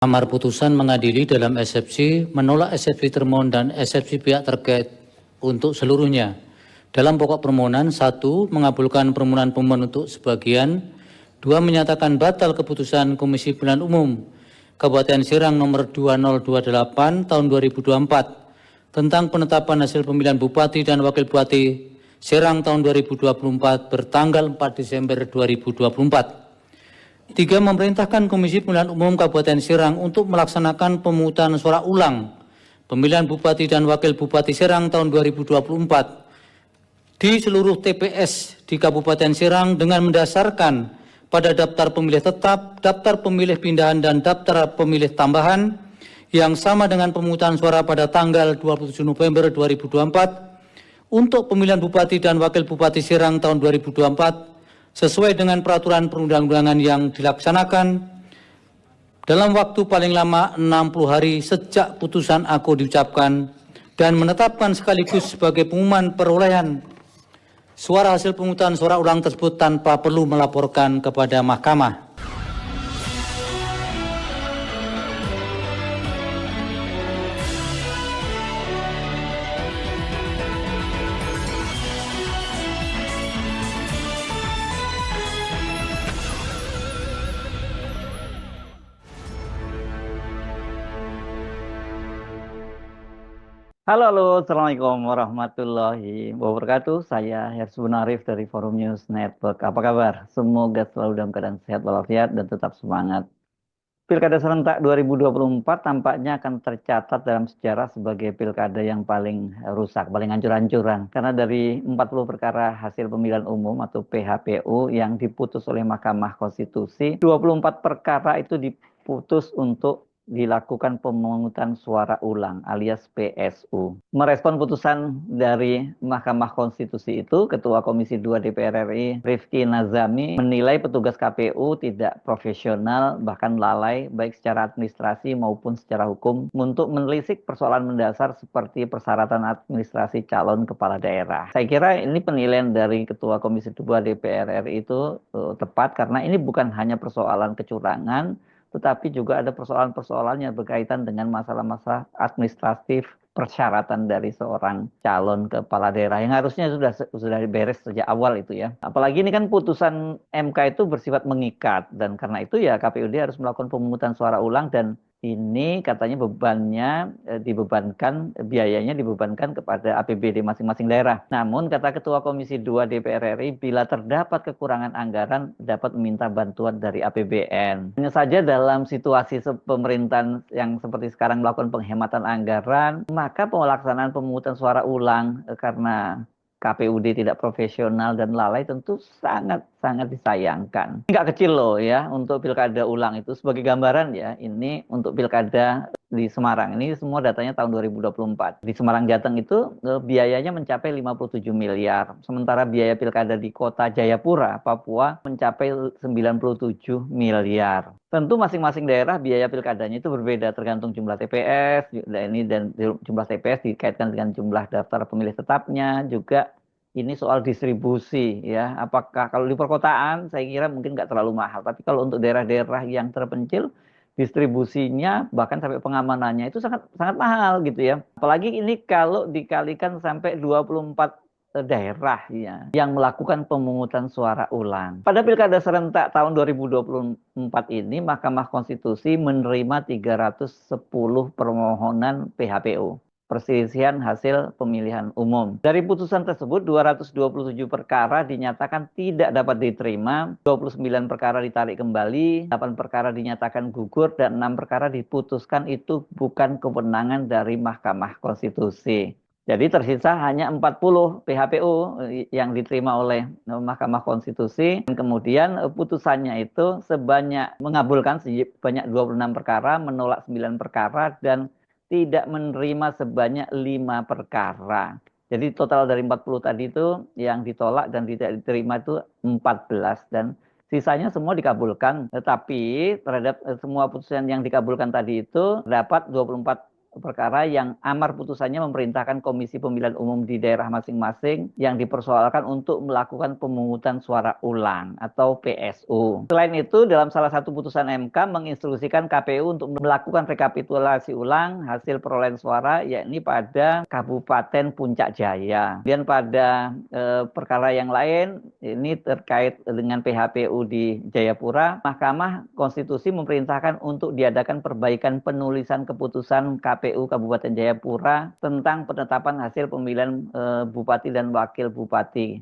Amar putusan mengadili dalam eksepsi, menolak eksepsi termohon dan eksepsi pihak terkait untuk seluruhnya. Dalam pokok permohonan, 1. Mengabulkan permohonan pemohon untuk sebagian. 2. Menyatakan batal keputusan Komisi Pemilihan Umum Kabupaten Serang nomor 2028 tahun 2024 tentang penetapan hasil pemilihan Bupati dan Wakil Bupati Serang tahun 2024 bertanggal 4 Desember 2024. 3. Memerintahkan Komisi Pemilihan Umum Kabupaten Serang untuk melaksanakan pemungutan suara ulang pemilihan Bupati dan Wakil Bupati Serang tahun 2024 di seluruh TPS di Kabupaten Serang dengan mendasarkan pada daftar pemilih tetap, daftar pemilih pindahan, dan daftar pemilih tambahan yang sama dengan pemungutan suara pada tanggal 27 November 2024 untuk pemilihan Bupati dan Wakil Bupati Serang tahun 2024 sesuai dengan peraturan perundang-undangan yang dilaksanakan dalam waktu paling lama 60 hari sejak putusan aku diucapkan dan menetapkan sekaligus sebagai pengumuman perolehan suara hasil pemungutan suara ulang tersebut tanpa perlu melaporkan kepada mahkamah. Halo, Assalamualaikum warahmatullahi wabarakatuh. Saya Hersbun Arif dari Forum News Network. Apa kabar? Semoga selalu dalam keadaan sehat walafiat dan tetap semangat. Pilkada serentak 2024 tampaknya akan tercatat dalam sejarah sebagai pilkada yang paling rusak, paling hancur-hancuran. Karena dari 40 perkara hasil pemilihan umum atau PHPU yang diputus oleh Mahkamah Konstitusi, 24 perkara itu diputus untuk dilakukan pemungutan suara ulang alias PSU. Merespon putusan dari Mahkamah Konstitusi itu, Ketua Komisi 2 DPR RI Rifki Nazami menilai petugas KPU tidak profesional bahkan lalai baik secara administrasi maupun secara hukum untuk menelisik persoalan mendasar seperti persyaratan administrasi calon kepala daerah. Saya kira ini penilaian dari Ketua Komisi 2 DPR RI itu tepat karena ini bukan hanya persoalan kecurangan, tetapi juga ada persoalan-persoalan yang berkaitan dengan masalah-masalah administratif persyaratan dari seorang calon kepala daerah yang harusnya sudah beres sejak awal itu ya. Apalagi ini kan putusan MK itu bersifat mengikat dan karena itu ya KPUD harus melakukan pemungutan suara ulang dan ini katanya bebannya biayanya dibebankan kepada APBD masing-masing daerah. Namun kata Ketua Komisi 2 DPR RI, bila terdapat kekurangan anggaran dapat meminta bantuan dari APBN. Hanya saja dalam situasi pemerintahan yang seperti sekarang melakukan penghematan anggaran, maka pelaksanaan pemungutan suara ulang karena KPUD tidak profesional dan lalai tentu sangat disayangkan. Nggak kecil loh ya untuk pilkada ulang itu. Sebagai gambaran ya, ini untuk pilkada di Semarang. Ini semua datanya tahun 2024. Di Semarang Jateng itu biayanya mencapai 57 miliar. Sementara biaya pilkada di kota Jayapura, Papua mencapai 97 miliar. Tentu masing-masing daerah biaya pilkadanya itu berbeda tergantung jumlah TPS, dan jumlah TPS dikaitkan dengan jumlah daftar pemilih tetapnya, juga ini soal distribusi ya. Apakah kalau di perkotaan saya kira mungkin nggak terlalu mahal, tapi kalau untuk daerah-daerah yang terpencil distribusinya bahkan sampai pengamanannya itu sangat sangat mahal gitu ya. Apalagi ini kalau dikalikan sampai 24 daerah ya yang melakukan pemungutan suara ulang. Pada pilkada serentak tahun 2024 ini Mahkamah Konstitusi menerima 310 permohonan PHPU. Perselisihan hasil pemilihan umum. Dari putusan tersebut, 227 perkara dinyatakan tidak dapat diterima, 29 perkara ditarik kembali, 8 perkara dinyatakan gugur, dan 6 perkara diputuskan itu bukan kewenangan dari Mahkamah Konstitusi. Jadi tersisa hanya 40 PHPU yang diterima oleh Mahkamah Konstitusi. Dan kemudian putusannya itu mengabulkan sebanyak 26 perkara, menolak 9 perkara, dan tidak menerima sebanyak 5 perkara. Jadi total dari 40 tadi itu yang ditolak dan tidak diterima itu 14 dan sisanya semua dikabulkan. Tetapi terhadap semua putusan yang dikabulkan tadi itu dapat 24 perkara yang amar putusannya memerintahkan Komisi Pemilihan Umum di daerah masing-masing yang dipersoalkan untuk melakukan pemungutan suara ulang atau PSU. Selain itu, dalam salah satu putusan MK menginstruksikan KPU untuk melakukan rekapitulasi ulang hasil perolehan suara, yakni pada Kabupaten Puncak Jaya. Kemudian pada perkara yang lain, ini terkait dengan PHPU di Jayapura, Mahkamah Konstitusi memerintahkan untuk diadakan perbaikan penulisan keputusan KPU Kabupaten Jayapura tentang penetapan hasil pemilihan Bupati dan Wakil Bupati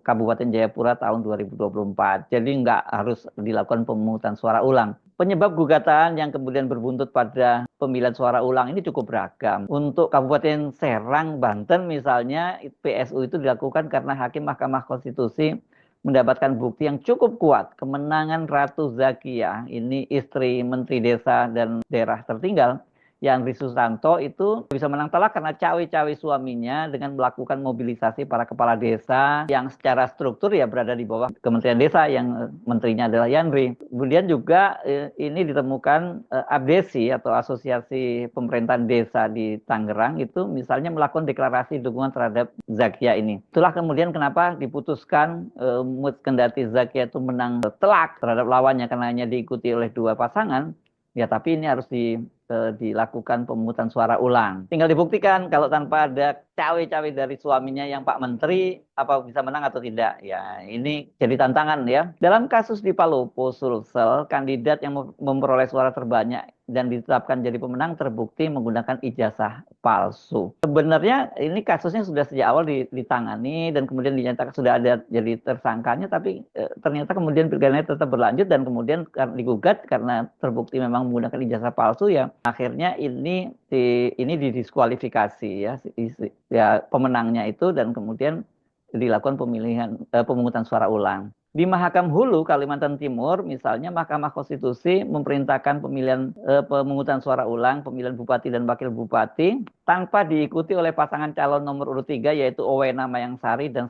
Kabupaten Jayapura tahun 2024. Jadi nggak harus dilakukan pemungutan suara ulang. Penyebab gugatan yang kemudian berbuntut pada pemilihan suara ulang ini cukup beragam. Untuk Kabupaten Serang, Banten misalnya, PSU itu dilakukan karena Hakim Mahkamah Konstitusi mendapatkan bukti yang cukup kuat kemenangan Ratu Zakiah, ini istri Menteri Desa dan Daerah Tertinggal, Yandri Susanto itu bisa menang telak karena cawe-cawe suaminya dengan melakukan mobilisasi para kepala desa yang secara struktur ya berada di bawah Kementerian Desa yang menterinya adalah Yandri. Kemudian juga ini ditemukan ABDESI atau Asosiasi Pemerintahan Desa di Tangerang itu misalnya melakukan deklarasi dukungan terhadap Zakiah ini. Itulah kemudian kenapa diputuskan kendati Zakiah itu menang telak terhadap lawannya karena hanya diikuti oleh 2 pasangan. Ya, tapi ini harus dilakukan pemungutan suara ulang. Tinggal dibuktikan kalau tanpa ada cawe-cawe dari suaminya yang Pak Menteri, apa bisa menang atau tidak. Ya, ini jadi tantangan ya. Dalam kasus di Palopo, Sulsel, kandidat yang memperoleh suara terbanyak dan ditetapkan jadi pemenang terbukti menggunakan ijazah palsu. Sebenarnya ini kasusnya sudah sejak awal ditangani dan kemudian dinyatakan sudah ada jadi tersangkanya, tapi ternyata kemudian pilkadanya tetap berlanjut dan kemudian digugat karena terbukti memang menggunakan ijazah palsu ya. Akhirnya ini didiskualifikasi ya pemenangnya itu dan kemudian dilakukan pemungutan suara ulang. Di Mahakam Hulu, Kalimantan Timur, misalnya Mahkamah Konstitusi memerintahkan pemungutan suara ulang, pemilihan Bupati dan Wakil Bupati, tanpa diikuti oleh pasangan calon nomor urut 3, yaitu Owena Mayangsari dan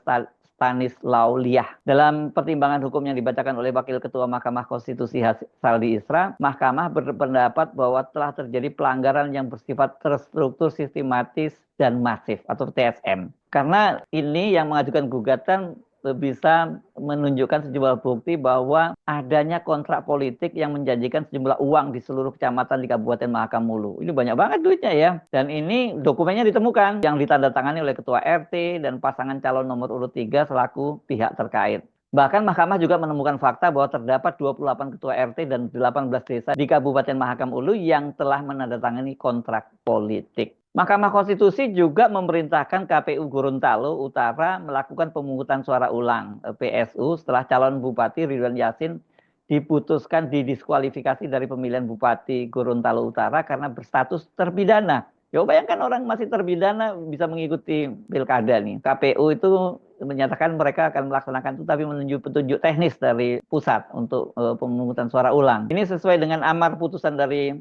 Stanislaw Liah. Dalam pertimbangan hukum yang dibacakan oleh Wakil Ketua Mahkamah Konstitusi Saldi Isra, Mahkamah berpendapat bahwa telah terjadi pelanggaran yang bersifat terstruktur, sistematis, dan masif atau TSM. Karena ini yang mengajukan gugatan bisa menunjukkan sejumlah bukti bahwa adanya kontrak politik yang menjanjikan sejumlah uang di seluruh kecamatan di Kabupaten Mahakam Hulu. Ini banyak banget duitnya ya. Dan ini dokumennya ditemukan yang ditandatangani oleh Ketua RT dan pasangan calon nomor urut 3 selaku pihak terkait. Bahkan Mahkamah juga menemukan fakta bahwa terdapat 28 ketua RT dan 18 desa di Kabupaten Mahakam Hulu yang telah menandatangani kontrak politik. Mahkamah Konstitusi juga memerintahkan KPU Gorontalo Utara melakukan pemungutan suara ulang PSU setelah calon Bupati Ridwan Yasin diputuskan didiskualifikasi dari pemilihan Bupati Gorontalo Utara karena berstatus terpidana. Ya bayangkan orang masih terpidana bisa mengikuti pilkada nih. KPU itu menyatakan mereka akan melaksanakan itu tapi menunjuk petunjuk teknis dari pusat untuk pemungutan suara ulang. Ini sesuai dengan amar putusan dari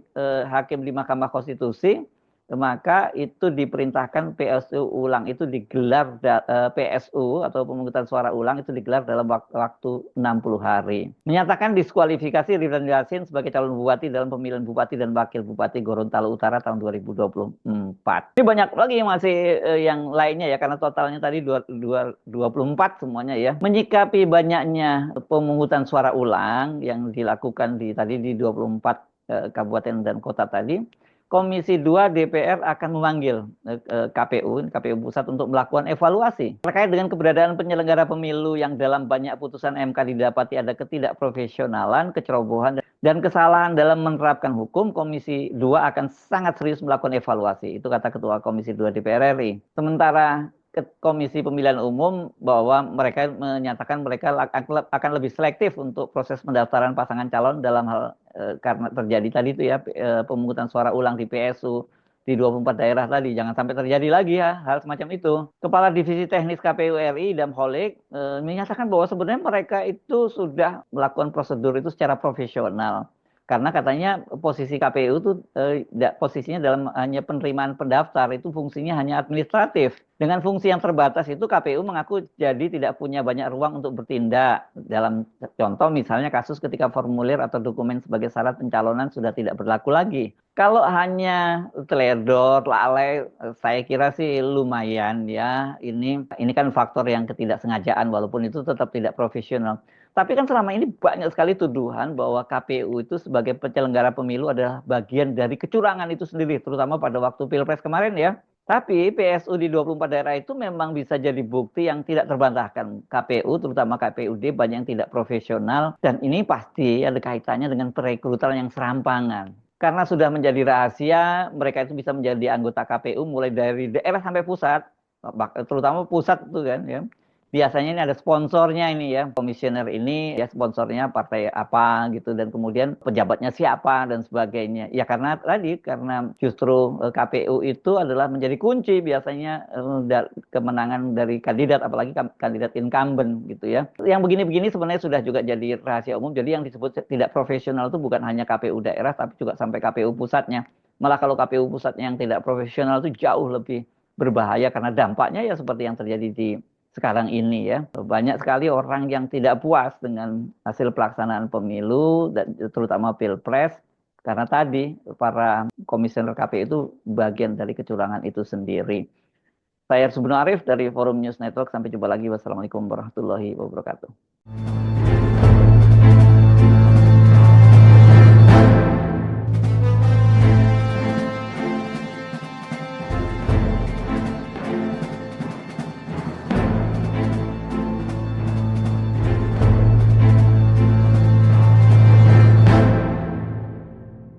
Hakim di Mahkamah Konstitusi. Maka itu diperintahkan PSU ulang itu digelar PSU atau pemungutan suara ulang itu digelar dalam waktu 60 hari. Menyatakan diskualifikasi Ridwan Yasin sebagai calon bupati dalam pemilihan bupati dan wakil bupati Gorontalo Utara tahun 2024. Ini banyak lagi yang masih yang lainnya ya karena totalnya tadi 24 semuanya ya. Menyikapi banyaknya pemungutan suara ulang yang dilakukan di 24 kabupaten dan kota tadi, Komisi 2 DPR akan memanggil KPU Pusat untuk melakukan evaluasi terkait dengan keberadaan penyelenggara pemilu yang dalam banyak putusan MK didapati ada ketidakprofesionalan, kecerobohan, dan kesalahan dalam menerapkan hukum. Komisi 2 akan sangat serius melakukan evaluasi. Itu kata Ketua Komisi 2 DPR RI. Sementara Komisi Pemilihan Umum bahwa mereka menyatakan mereka akan lebih selektif untuk proses pendaftaran pasangan calon dalam hal karena terjadi tadi itu ya pemungutan suara ulang di PSU di 24 daerah tadi. Jangan sampai terjadi lagi ya hal semacam itu. Kepala Divisi Teknis KPU RI Idam Holik menyatakan bahwa sebenarnya mereka itu sudah melakukan prosedur itu secara profesional. Karena katanya posisi KPU itu posisinya dalam hanya penerimaan pendaftar itu fungsinya hanya administratif. Dengan fungsi yang terbatas itu KPU mengaku jadi tidak punya banyak ruang untuk bertindak. Dalam contoh misalnya kasus ketika formulir atau dokumen sebagai syarat pencalonan sudah tidak berlaku lagi. Kalau hanya teledor, lalai, saya kira sih lumayan ya. Ini kan faktor yang ketidaksengajaan, walaupun itu tetap tidak profesional. Tapi kan selama ini banyak sekali tuduhan bahwa KPU itu sebagai penyelenggara pemilu adalah bagian dari kecurangan itu sendiri, terutama pada waktu Pilpres kemarin ya. Tapi PSU di 24 daerah itu memang bisa jadi bukti yang tidak terbantahkan. KPU, terutama KPUD, banyak yang tidak profesional. Dan ini pasti ada kaitannya dengan perekrutan yang serampangan. Karena sudah menjadi rahasia, mereka itu bisa menjadi anggota KPU mulai dari daerah sampai pusat, terutama pusat itu kan ya. Biasanya ini ada sponsornya ini ya, komisioner ini ya sponsornya partai apa gitu dan kemudian pejabatnya siapa dan sebagainya. Ya karena justru KPU itu adalah menjadi kunci biasanya kemenangan dari kandidat apalagi kandidat incumbent gitu ya. Yang begini-begini sebenarnya sudah juga jadi rahasia umum. Jadi yang disebut tidak profesional itu bukan hanya KPU daerah tapi juga sampai KPU pusatnya. Malah kalau KPU pusatnya yang tidak profesional itu jauh lebih berbahaya karena dampaknya ya seperti yang terjadi di sekarang ini ya. Banyak sekali orang yang tidak puas dengan hasil pelaksanaan pemilu dan terutama Pilpres karena tadi para komisioner KPU itu bagian dari kecurangan itu sendiri. Saya Arif dari Forum News Network. Sampai jumpa lagi. Wassalamualaikum warahmatullahi wabarakatuh.